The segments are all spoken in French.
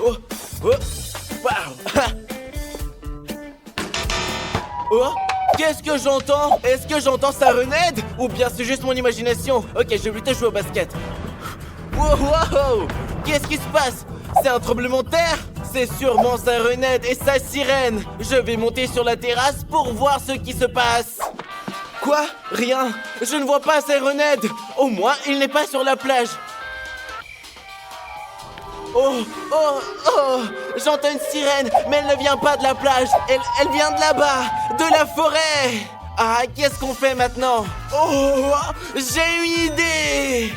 Oh, oh, waouh. Oh, qu'est-ce que j'entends? Est-ce que j'entends Sirenhead? Ou bien c'est juste mon imagination? Ok, je vais plutôt jouer au basket. Wow, wow. Qu'est-ce qui se passe? C'est un tremblement de terre? C'est sûrement Sirenhead et sa sirène. Je vais monter sur la terrasse pour voir ce qui se passe. Quoi? Rien. Je ne vois pas Sirenhead. Au moins, il n'est pas sur la plage. Oh, oh, oh. J'entends une sirène, mais elle ne vient pas de la plage. Elle vient de là-bas, de la forêt. Ah, qu'est-ce qu'on fait maintenant? Oh, j'ai une idée.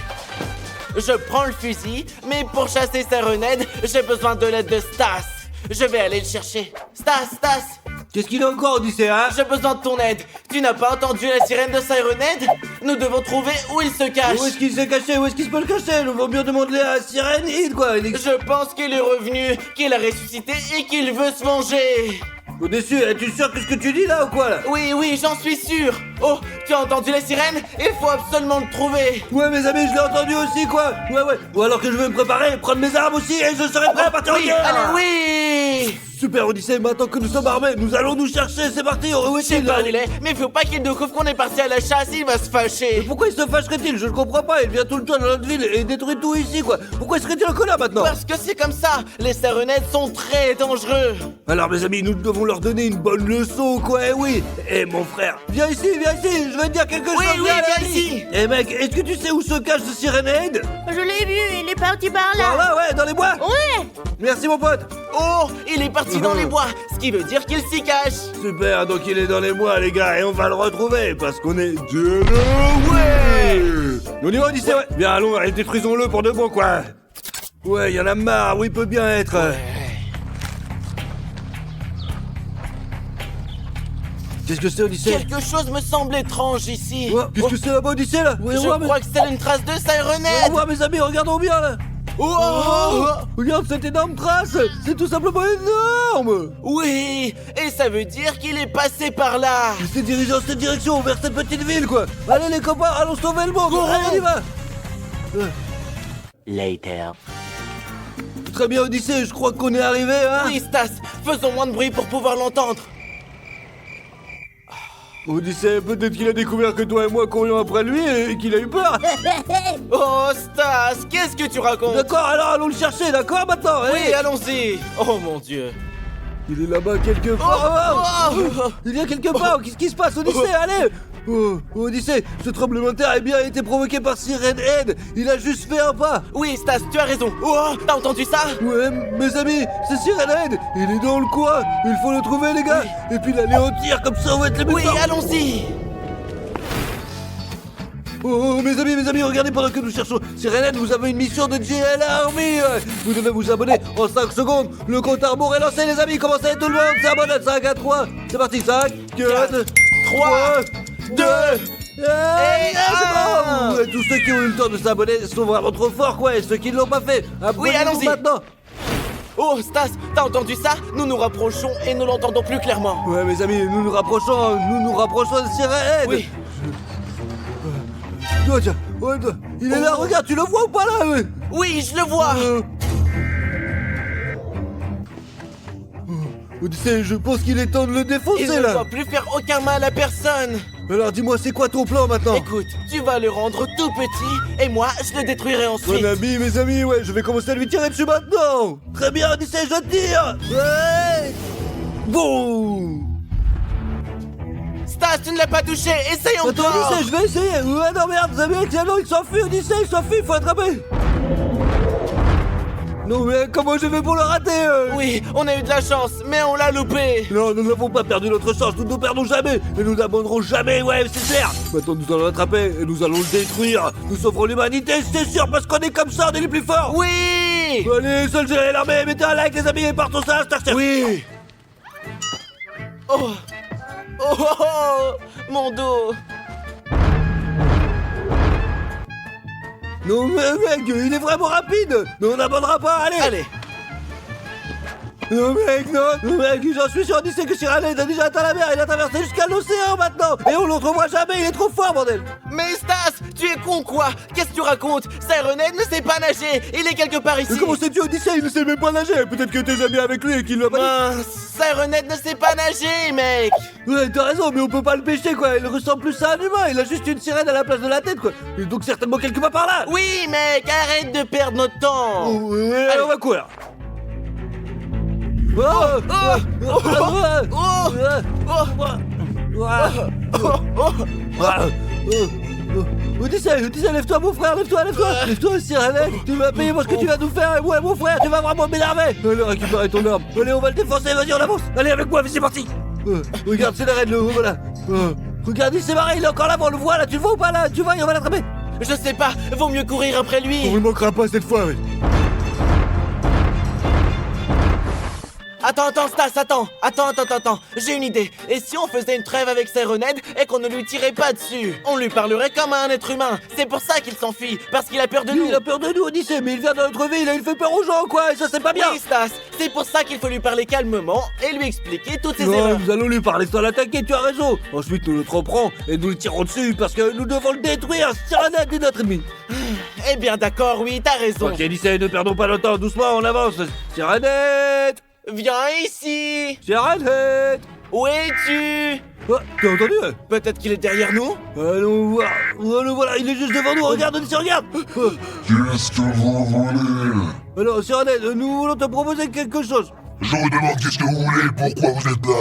Je prends le fusil, mais pour chasser Sirenhead, j'ai besoin de l'aide de Stas. Je vais aller le chercher. Stas. Qu'est-ce qu'il a encore, Odyssée, hein? J'ai besoin de ton aide. Tu n'as pas entendu la sirène de Sirenhead? Nous devons trouver où il se cache. Où est-ce qu'il s'est caché? Où est-ce qu'il se peut le cacher? Nous vaut mieux demander à Sirenhead, quoi. Je pense qu'il est revenu, qu'il a ressuscité et qu'il veut se venger. Au-dessus, es-tu sûr que ce que tu dis là ou quoi là? Oui, j'en suis sûr. Oh, tu as entendu la sirène? Il faut absolument le trouver. Ouais, mes amis, je l'ai entendu aussi, quoi. Ouais. Ou alors que je vais me préparer, prendre mes armes aussi et je serai prêt à partir en Oui, guerre. allez, oui. Super, Odyssée, maintenant que nous sommes armés, nous allons nous chercher, c'est parti. Où Je sais est-il pas là? où il est, mais faut pas qu'il découvre qu'on est parti à la chasse, il va se fâcher. Pourquoi il se fâcherait-il? Je ne comprends pas, il vient tout le temps dans notre ville et détruit tout ici, quoi. Pourquoi serait-il en colère maintenant? Parce que c'est comme ça, les Sirenhead sont très dangereux. Alors mes amis, nous devons leur donner une bonne leçon, quoi, eh oui. Eh mon frère, viens ici, je vais te dire quelque chose. Oui, viens viens ici. Eh mec, est-ce que tu sais où se cache ce Sirenhead? Je l'ai vu, il est parti par là. Par là, ouais, dans les bois. Ouais. Merci mon pote. Oh, il est parti dans les bois, ce qui veut dire qu'il s'y cache. Super, donc il est dans les bois les gars, et on va le retrouver, parce qu'on est ouais. On y va Odyssée, ouais. Bien allons, allez, détruisons-le pour de bon, quoi. Ouais, y en a marre, où il peut bien être. Qu'est-ce que c'est Odyssée? Quelque chose me semble étrange ici. Ouais, qu'est-ce que c'est là-bas Odyssée là? Ouais, Je crois que c'est une trace de Sirenhead. Ouais, mes amis, regardons bien là. Oh, Regarde cette énorme trace. C'est tout simplement énorme. oui, et ça veut dire qu'il est passé par là. Il s'est dirigé dans cette direction, vers cette petite ville quoi. Allez les copains, allons sauver le monde. Allez, on y va. Later. Très bien Odyssée, je crois qu'on est arrivé hein. Oui, Stas, faisons moins de bruit pour pouvoir l'entendre. Odyssée, peut-être qu'il a découvert que toi et moi courions après lui et qu'il a eu peur. Oh, Stas, qu'est-ce que tu racontes? D'accord, alors allons le chercher, d'accord maintenant. Oui, allez. allons-y. Oh mon Dieu. Il est là-bas quelque part. Oh. Il y a quelque part. Qu'est-ce qui se passe, Odyssée? Allez. Oh, Odyssée, ce tremblement de terre a bien été provoqué par Sirenhead. Il a juste fait un pas. Oui, Stas, tu as raison. Oh, t'as entendu ça? Ouais, mes amis, c'est Sirenhead. Il est dans le coin. Il faut le trouver, les gars. Et puis l'anéantir, comme ça on va être les plus Oui, forts. allons-y. Oh, mes amis, regardez pendant que nous cherchons Sirenhead, vous avez une mission de JL Army. Vous devez vous abonner en 5 secondes. Le compte à rebours est lancé, les amis. Commencez tout le monde. C'est abonné 5 à 3. C'est parti, 5, 4, 3, 2, et un. tous ceux qui ont eu le temps de s'abonner sont vraiment trop forts, quoi. Et ceux qui ne l'ont pas fait, abonnez-vous allons-y. maintenant. Oh, Stas, t'as entendu ça? Nous nous rapprochons et nous l'entendons plus clairement. Ouais, mes amis, nous nous rapprochons de Sirenhead. Oui. Oh, tiens, ouais, il est là, regarde, tu le vois ou pas là? Oui, je le vois. Odyssée, je pense qu'il est temps de le Il défoncer ne là. doit plus faire aucun mal à personne. Alors dis-moi, c'est quoi ton plan maintenant? Écoute, tu vas le rendre tout petit et moi, je le détruirai ensuite. Mon ami, mes amis, ouais, je vais commencer à lui tirer dessus maintenant. Très bien, Odyssée, je tire. Ouais. Boum. Stas, tu ne l'as pas touché. Essaye Attends, encore. Odyssée, je vais essayer. Ouais, non, merde, vous avez excellent, il s'enfuit, Odyssée, il s'enfuit, il faut attraper. Non, mais comment je vais pour le rater Oui, on a eu de la chance, mais on l'a loupé. Non, nous n'avons pas perdu notre chance, nous ne perdons jamais. Et nous n'abandonnerons jamais, ouais, c'est clair. Maintenant, nous allons l'attraper et nous allons le détruire. Nous sauverons l'humanité, c'est sûr, parce qu'on est comme ça, on est les plus forts. Oui. Allez, seul gérer l'armée, mettez un like, les amis, et partons ça, Starter. Oui. Oh. Mon dos. Non, mais mec, il est vraiment rapide. Mais on n'abandonnera pas, allez. Allez. Non mec, non mec, j'en suis sûr, Odyssey, que Cyrano a déjà atteint la mer, il a traversé jusqu'à l'océan maintenant. Et on le retrouvera jamais, il est trop fort, bordel. Mais Stas, tu es con quoi? Qu'est-ce que tu racontes? Sirenhead ne sait pas nager, il est quelque part ici. Mais comment sais-tu, Odyssey, il ne sait même pas nager? Peut-être que t'es amis avec lui et qu'il lui a pas dit. Mince, Sirenhead ne sait pas nager, mec. Ouais, t'as raison, mais on peut pas le pêcher, quoi. Il ressemble plus à un humain, il a juste une sirène à la place de la tête, quoi. Et donc certainement quelque part par là. Oui, mec, arrête de perdre notre temps. Ouais, allez, on va courir. Oh, Odyssey, lève-toi mon frère, lève-toi Cyrano, tu vas payer pour ce que tu vas nous faire, ouais mon frère, tu vas vraiment m'énerver. Allez, récupère ton arme, allez on va le défoncer, vas-y on avance, allez avec moi, c'est parti. Regarde, c'est la reine, voilà. Regarde, il s'est barré, il est encore là, on le voit là, tu le vois ou pas là, tu vois, on va l'attraper. Je sais pas, vaut mieux courir après lui. On ne manquera pas cette fois, oui. Attends, Stas, attends. J'ai une idée. Et si on faisait une trêve avec Sirenhead et qu'on ne lui tirait pas dessus? On lui parlerait comme à un être humain. C'est pour ça qu'il s'enfuit, parce qu'il a peur de nous. Il a peur de nous, Odyssey, mais il vient dans notre ville et il fait peur aux gens, quoi, et ça c'est pas bien. Oui, Stas, c'est pour ça qu'il faut lui parler calmement et lui expliquer toutes ses Non, erreurs. nous allons lui parler sans l'attaquer, tu as raison. Ensuite, nous le tromperons et nous le tirons dessus parce que nous devons le détruire. Cyrano est notre ennemi. Eh bien d'accord, oui, t'as raison. Ok, Odyssey, ne perdons pas longtemps, doucement, on avance. Cyrano! Viens ici. Cyrano! Où es-tu? Oh, t'as entendu? Peut-être qu'il est derrière nous? Allons voir. Allons, voilà, il est juste devant nous, regarde, Odyssey, regarde. Qu'est-ce que vous voulez? Alors, Cyrano, nous voulons te proposer quelque chose. Je vous demande qu'est-ce que vous voulez, pourquoi vous êtes là?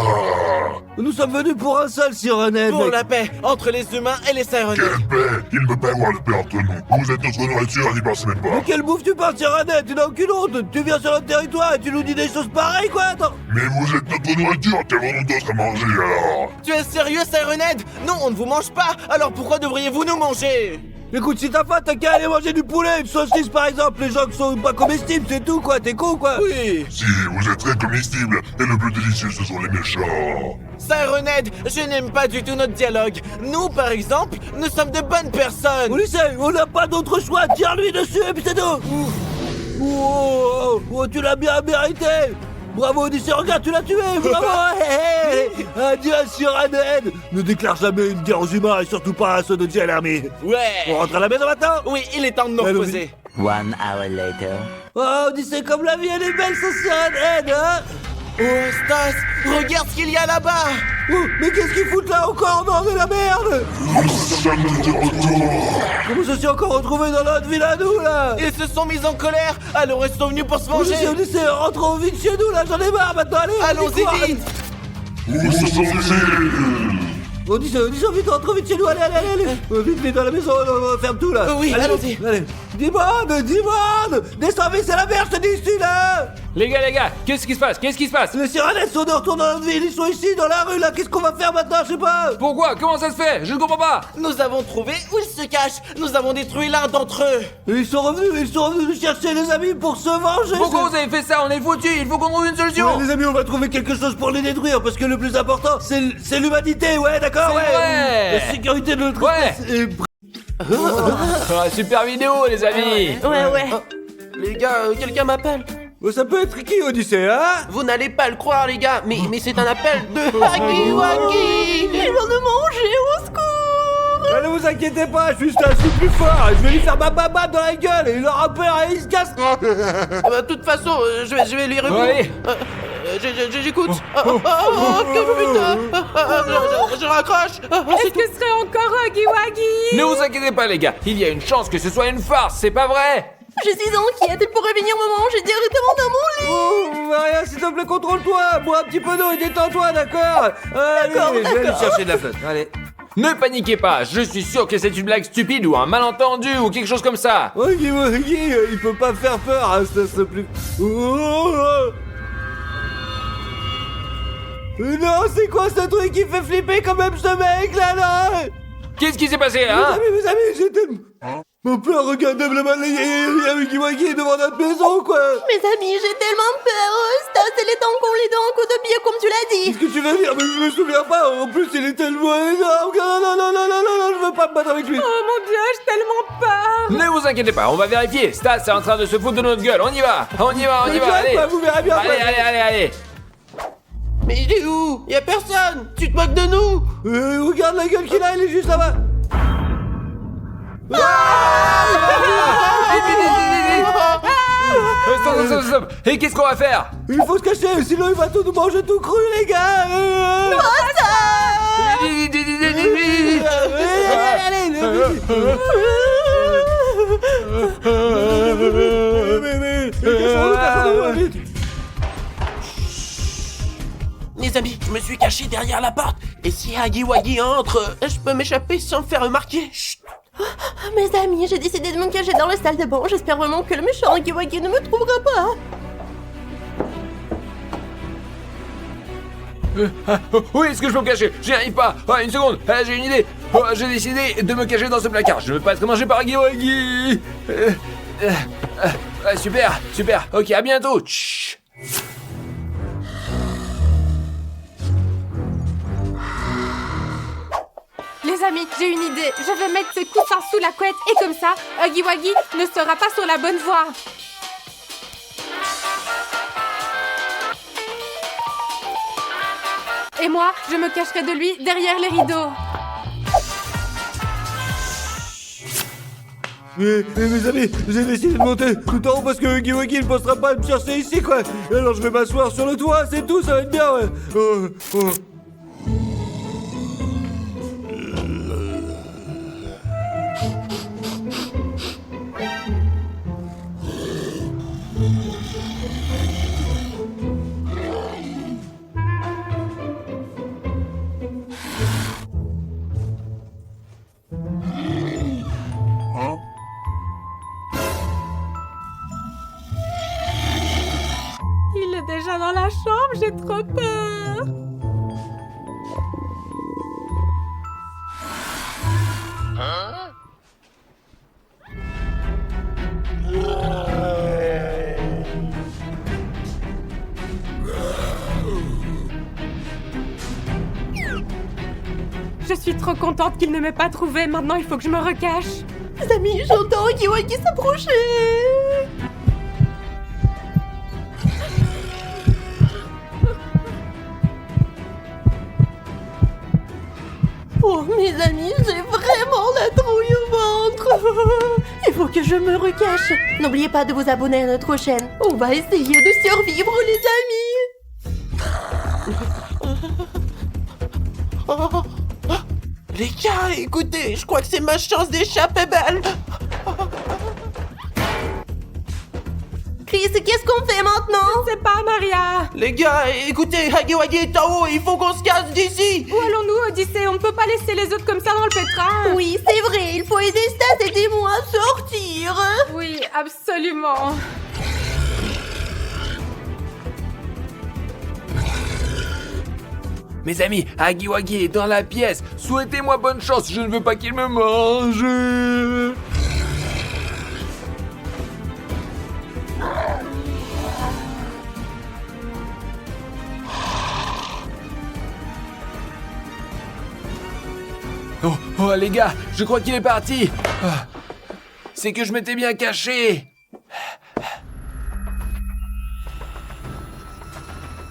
Nous sommes venus pour un seul, Cyrano, Pour mec. la paix entre les humains et les Sirenhead. Quelle paix! Il ne peut pas y avoir de paix entre nous. Vous êtes notre nourriture, n'y pensez même pas. Mais quelle bouffe tu parles, Cyrano? Tu n'as aucune honte. Tu viens sur notre territoire et tu nous dis des choses pareilles, quoi. Attends. Mais vous êtes notre nourriture, quelle honte d'autre à manger alors? Tu es sérieux, Sirenhead? Non, on ne vous mange pas. Alors pourquoi devriez-vous nous manger? Écoute, si t'as faim, t'as qu'à aller manger du poulet, une saucisse par exemple. Les gens qui sont pas comestibles, c'est tout, quoi. T'es con, quoi. Oui. Si, vous êtes très comestibles, et le plus délicieux, ce sont les méchants. Sirenhead, je n'aime pas du tout notre dialogue. Nous, par exemple, nous sommes de bonnes personnes. Odyssey, on n'a pas d'autre choix. Tire-lui dessus et puis c'est tout. Oh, tu l'as bien mérité. Bravo Odyssey, regarde, tu l'as tué, bravo. Adieu Cyrano. Ne déclare jamais une guerre aux humains et surtout pas à ceux de JLArmy. On Ouais. rentre à la maison maintenant. Oui, il est temps de nous Allons-y. reposer. 1 hour later. Oh, Odyssey, comme la vie, elle est belle, sans Cyrano, hein. Oh, Stas, regarde ce qu'il y a là-bas. Oh, mais qu'est-ce qu'ils foutent là encore? Non, mais la merde. Nous sommes de retour. Comment se sont encore retrouvés dans notre ville à nous, là? Ils se sont mis en colère, alors ils sont venus pour se venger. Odyssey, rentrons vite chez nous, là, j'en ai marre maintenant, allez. Allons-y vite. Où sont-ils? Odyssey, vite, rentre vite chez nous, allez. Vite, dans la maison, on ferme tout, là. Oui, allons-y. Allez. Dimone, descends vite, c'est la merde, je te dis ici, là. Les gars, qu'est-ce qui se passe? Les Sirenettes sont de retour dans notre ville, ils sont ici, dans la rue, là, qu'est-ce qu'on va faire maintenant, je sais pas. Pourquoi? Comment ça se fait? Je ne comprends pas! Nous avons trouvé où ils se cachent. Nous avons détruit l'un d'entre eux. Et ils sont revenus nous chercher, les amis, pour se venger. Pourquoi vous avez fait ça? On est foutus! Il faut qu'on trouve une solution! Ouais, les amis, on va trouver quelque chose pour les détruire, parce que le plus important, c'est l'humanité, ouais, d'accord, C'est ouais. vrai. La sécurité de notre Ouais. espèce est... Ah, super vidéo, les amis! Ouais. Les gars, quelqu'un m'appelle. Ça peut être qui, Odyssey, hein? Vous n'allez pas le croire, les gars, mais c'est un appel de Huggy Wuggy. Ils vont nous manger, au secours. Ne vous inquiétez pas, je suis un plus fort. Je vais lui faire ma baba dans la gueule et il aura peur et il se casse. De toute façon, je vais lui Bon, répondre. allez. J'écoute. Que putain. Je raccroche. Est-ce que ce serait encore Huggy Wuggy? Ne vous inquiétez pas, les gars, il y a une chance que ce soit une farce, c'est pas vrai? Je suis inquiète, elle pourrait venir me manger directement dans mon lit. Oh, Maria, s'il te plaît, contrôle-toi. Bois un petit peu d'eau et détends-toi, d'accord? Allez, je vais aller chercher de la flotte. Allez. Ne paniquez pas, je suis sûr que c'est une blague stupide ou un malentendu ou quelque chose comme ça. Huggy Wuggy, il peut pas faire peur, hein, ça plus. Non, c'est quoi ce truc qui fait flipper quand même ce mec là? Qu'est-ce qui s'est passé, hein? Mes amis, j'étais... Mon père, regardez le mal, il y a Huggy Wuggy devant notre maison, quoi. Mes amis, j'ai tellement peur. Stas, elle est encollée dans un coup de pied, comme tu l'as dit. Qu'est-ce que tu veux dire? Mais je me souviens pas. En plus, il est tellement énorme. Non, je veux pas me battre avec lui. Oh mon dieu, j'ai tellement peur. Ne vous inquiétez pas, on va vérifier. Stas est en train de se foutre de notre gueule. On y va, allez. Vous verrez bien. Allez. Mais il est où? Y'a personne. Tu te moques de nous? Regarde la gueule qu'il a, il est juste là-bas. Stop. Et qu'est-ce qu'on va faire? Il faut se cacher, sinon il va tout nous manger tout cru, les gars. Les amis, je me suis caché derrière la porte. Et si Huggy Wuggy entre, je peux m'échapper sans me faire remarquer. Chut. Mes amis, j'ai décidé de me cacher dans la salle de bain. J'espère vraiment que le méchant Huggy Wuggy ne me trouvera pas. Où est-ce que je peux me cacher? J'y arrive pas. Une seconde, j'ai une idée. J'ai décidé de me cacher dans ce placard. Je ne veux pas être mangé par Huggy Wuggy. Super. Ok, à bientôt. Chut. Les amis, j'ai une idée. Je vais mettre ce coussin sous la couette et comme ça, Huggy Wuggy ne sera pas sur la bonne voie. Et moi, je me cacherai de lui derrière les rideaux. Mais mes amis, j'ai décidé de monter tout en haut parce que Huggy Wuggy ne pensera pas à me chercher ici, quoi. Alors je vais m'asseoir sur le toit, c'est tout, ça va être bien, ouais. Il est déjà dans la chambre, j'ai trop peur. Je suis trop contente qu'il ne m'ait pas trouvée. Maintenant, il faut que je me recache. Mes amis, j'entends Huggy Wuggy s'approcher. Oh, mes amis, j'ai vraiment la trouille au ventre. Il faut que je me recache. N'oubliez pas de vous abonner à notre chaîne. On va essayer de survivre, les amis. Les gars, écoutez, je crois que c'est ma chance d'échapper belle. Chris, qu'est-ce qu'on fait maintenant? C'est pas Maria. Les gars, écoutez, Huggy Wuggy est en haut, il faut qu'on se casse d'ici. Où allons-nous, Odyssée? On ne peut pas laisser les autres comme ça dans le pétrin. Oui, c'est vrai, il faut aider Stas, aidez-moi à sortir. Oui, absolument. Mes amis, Huggy Wuggy est dans la pièce. Souhaitez-moi bonne chance, je ne veux pas qu'il me mange. Oh les gars, je crois qu'il est parti. C'est que je m'étais bien caché.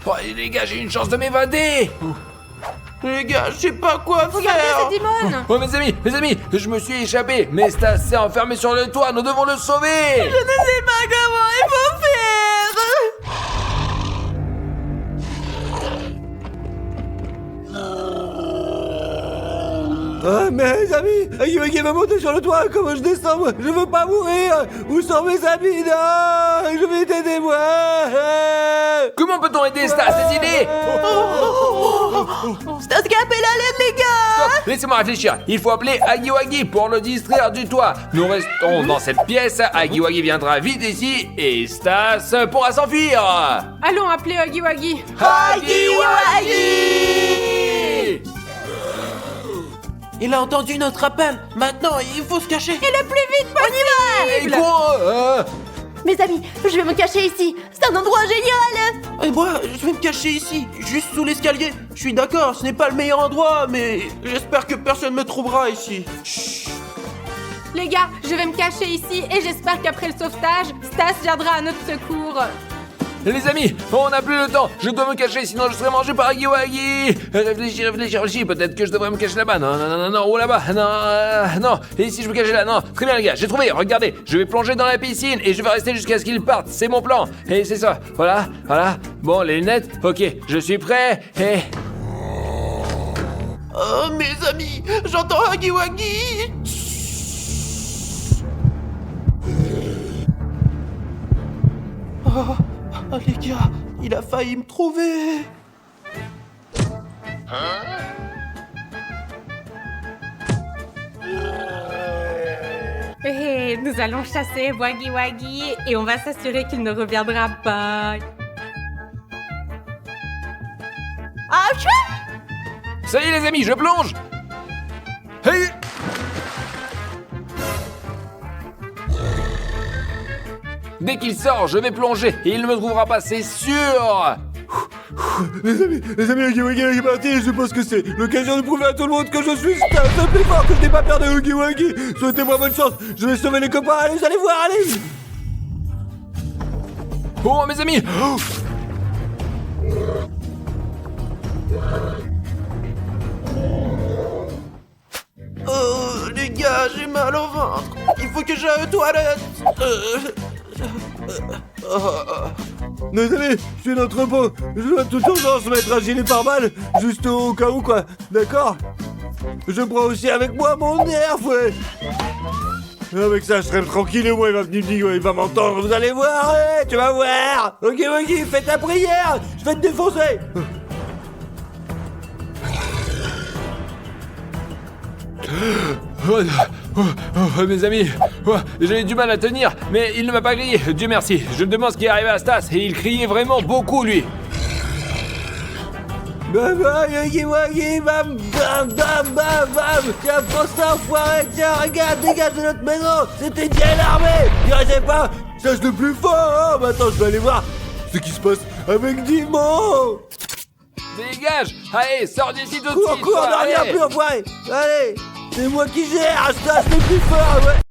Oh les gars, j'ai une chance de m'évader. Les gars, je sais pas quoi Regardez, faire. c'est Dimon. Oh mes amis, je me suis échappé. Mais Stas s'est enfermé sur le toit, nous devons le sauver. Je ne sais pas comment il faut faire. Ah, mes amis, Huggy Wuggy va monter sur le toit, comment je descends, moi? Je veux pas mourir. Où sont mes amis? Non, je vais t'aider, moi. Comment peut-on aider Stas? Cette idée? Stas qui appelle à l'aide, les gars. Stop, laissez-moi réfléchir. Il faut appeler Huggy Wuggy pour le distraire du toit. Nous restons dans cette pièce. Huggy Wuggy viendra vite ici et Stas pourra s'enfuir. Allons appeler Huggy Wuggy. Huggy Wuggy! Il a entendu notre appel. Maintenant, il faut se cacher. Et le plus vite possible. Et quoi Mes amis, je vais me cacher ici. C'est un endroit génial. Et moi, je vais me cacher ici, juste sous l'escalier. Je suis d'accord, ce n'est pas le meilleur endroit, mais j'espère que personne me trouvera ici. Les gars, je vais me cacher ici et j'espère qu'après le sauvetage, Stas viendra à notre secours. Les amis, on n'a plus le temps. Je dois me cacher, sinon je serai mangé par Huggy Wuggy. Réfléchis. Peut-être que je devrais me cacher là-bas. Non, ou là-bas. Non. Et si je me cachais là? Non. Très bien, les gars. J'ai trouvé. Regardez. Je vais plonger dans la piscine et je vais rester jusqu'à ce qu'il parte. C'est mon plan. Et c'est ça. Voilà. Bon, les lunettes. Ok, je suis prêt. Et... Oh, mes amis, j'entends Huggy Wuggy. Oh, les gars, il a failli me trouver. Et nous allons chasser Huggy Wuggy et on va s'assurer qu'il ne reviendra pas. Ah, Ça y est, les amis, je plonge. Hey. Dès qu'il sort, je vais plonger et il ne me trouvera pas, c'est sûr. Les amis, Huggy Wuggy est parti et je pense que c'est l'occasion de prouver à tout le monde que je suis Stas, le plus fort, que je n'ai pas peur de Huggy Wuggy. Souhaitez-moi bonne chance, je vais sauver les copains, allez, vous allez voir, allez. Oh, mes amis. Oh, les gars, j'ai mal au ventre. Il faut que j'aille aux toilettes. Les amis, je suis notre repos. Je dois toute urgence mettre un gilet pare-balles, juste au cas où, quoi. D'accord? Je prends aussi avec moi mon nerf, ouais. Avec ça, je serai tranquille et moi, il va venir me dire, il va m'entendre, vous allez voir, ouais, tu vas voir. Ok, fais ta prière, je vais te défoncer. Mes amis, j'ai du mal à tenir, mais il ne m'a pas grillé, Dieu merci. Je me demande ce qui est arrivé à Stas et il criait vraiment beaucoup, lui. Bam, Huggy Wuggy, bam, tiens, prends ça, enfoiré, tiens, regarde, dégage de notre maison, c'était bien armé, dirigez pas, cherche le plus fort, maintenant je vais aller voir ce qui se passe avec Dimon. Dégage. Allez, sors d'ici tout de Cours, suite. on n'en revient allez. plus, enfoiré, allez, c'est moi qui gère, Stas le plus fort, ouais.